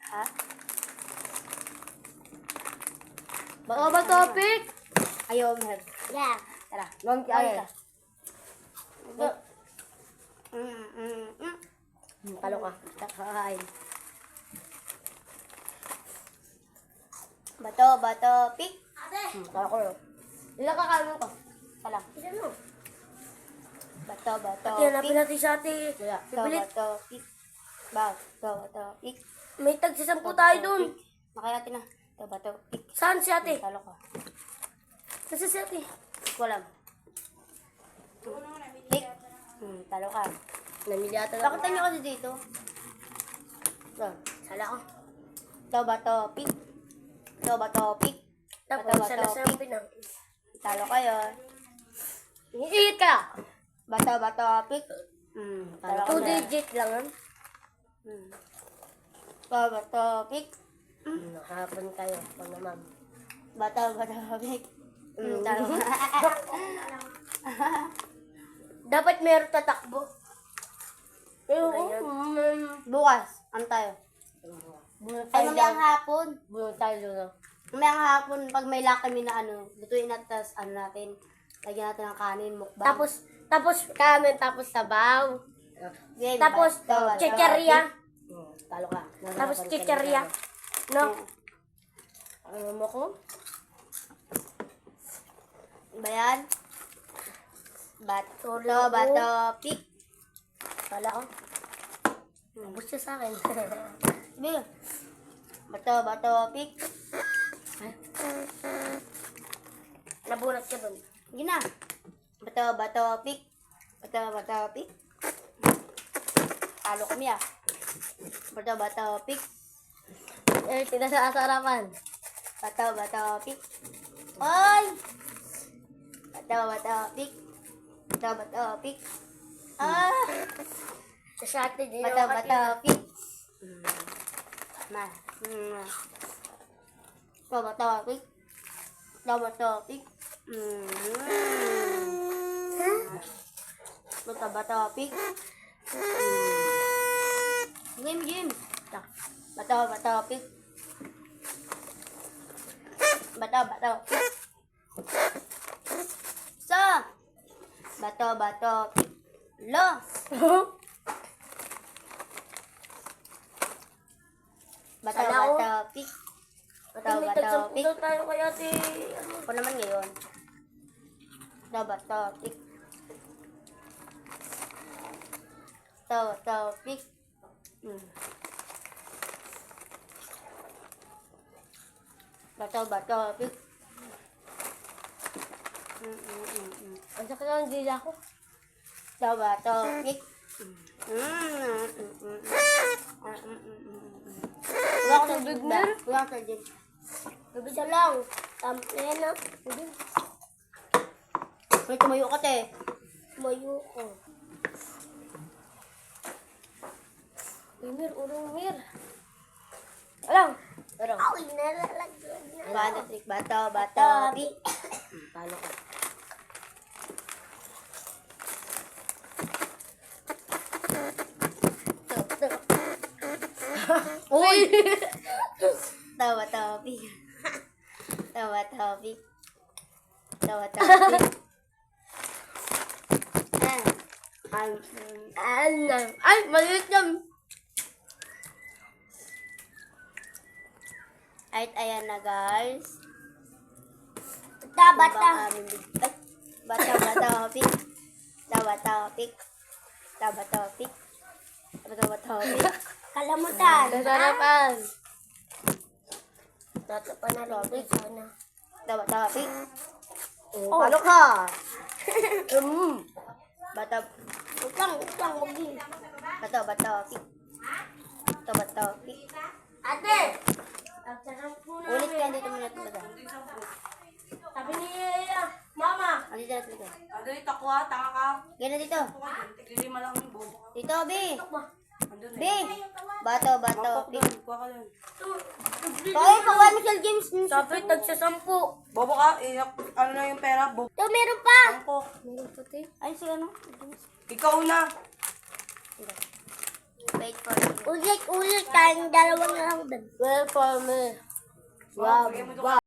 Ha? Ba topic? Ayaw, Mer. Yeah. Tara. Long kaya. Talo ka. Kakain. Bato, pick. Talo ko. Ilang kakain ko? Tala. Isa mo. Bato, Ate, hanapin natin sa ate. Bibilit. bato, pick. Bato, pick. May tagsisampu tayo dun. Nakaya natin na. Bato, pick. Saan si ate? Talo ka. Nasa si ate? Walang. Pick. Talo ka. Namili ata na. Bakit niyo kasi dito? Sala ko. Bato, pick. Bato, pick. Tapos sa lasang pinang. Talo kayo. Iit ka. Bato, pick. Talo ka 2 na. digit lang yan. Bato, pick. Nakahapon kayo. Pag naman. Bato, pick. Talo ka. Dapat meron tatakbo. Bukas, ano tayo? Bunot Ay, tayo mamayang dyan. hapon. Bunot tayo dyan. Mamayang hapon, pag may laki kami na lutuin natin, tapos natin, lagyan natin ng kanin, mukbang. Tapos kanin, tapos sabaw. Game, Tapos bato, chicheria. Talo ka. Tapos chicheria. No? Ano mo ko? Ba yan? Bato, pick. Sala ko. Ubus siya sa akin. Sige. Bato, pick. Nabunat ka dun. Sige na. Bato, pick. Bato, pick. Talo kami ah. Bato, pick. Eh, tinasasarapan. Bato, pick. Oy! Bato, pick. Bato, pick. Ah! Sa ate, di Bato, pick. Ma. Bato, pick. Bato, pick. Bato, pick. Game. Bato, pick. Bato, pick. Sa. Bato, pick. Lo. Bato, pick. Ate, may tagsampu daw tayo kay ate. Ako naman ngayon. Bato, pick. Bato, pick. Bato, pick. Ang sakit ang dila ko. Bato, pick. Wala ko sa jig ba? Wala ko sa jig. Gabi sa lang. Ayan na. May tumayo ka te. Mayo ko. Mir, urong mir. Alam. Ay, nalalagyan na. Bato, trick. Bato, pick. Talo ka. Uy! Bato, pick. Bato, pick. Ay, maliit yan. At ayan na guys. Bata. Bato, pick. Bato, pick. Kalamutan. Sasarapan. Tatapan na rin sana. Bato, pick. Oh. Ano ka? Bato, Utang, wag din. bato, pick. Bato, pick. Ate! Ang sarap po namin. Ulit ka, dito muna talaga. Sabi ni Mama. Dito na talaga. Ano yung takwa? Tanga ka? Gana dito. Tiglilima lang yung bobo. Dito, B. Andun B. Bato, pick. Kuha ka lang. Kaya pagawa mo sa James. Sabi, tagsasampu. Bobo ka? Ano na yung pera? Bobo Ito, meron pa. ko. Meron puti. Ay, si ano? Ikaw na. Wait for me. Ulit, tayong dalawa na lang doon. Well for me. Wow, bigyan mo ito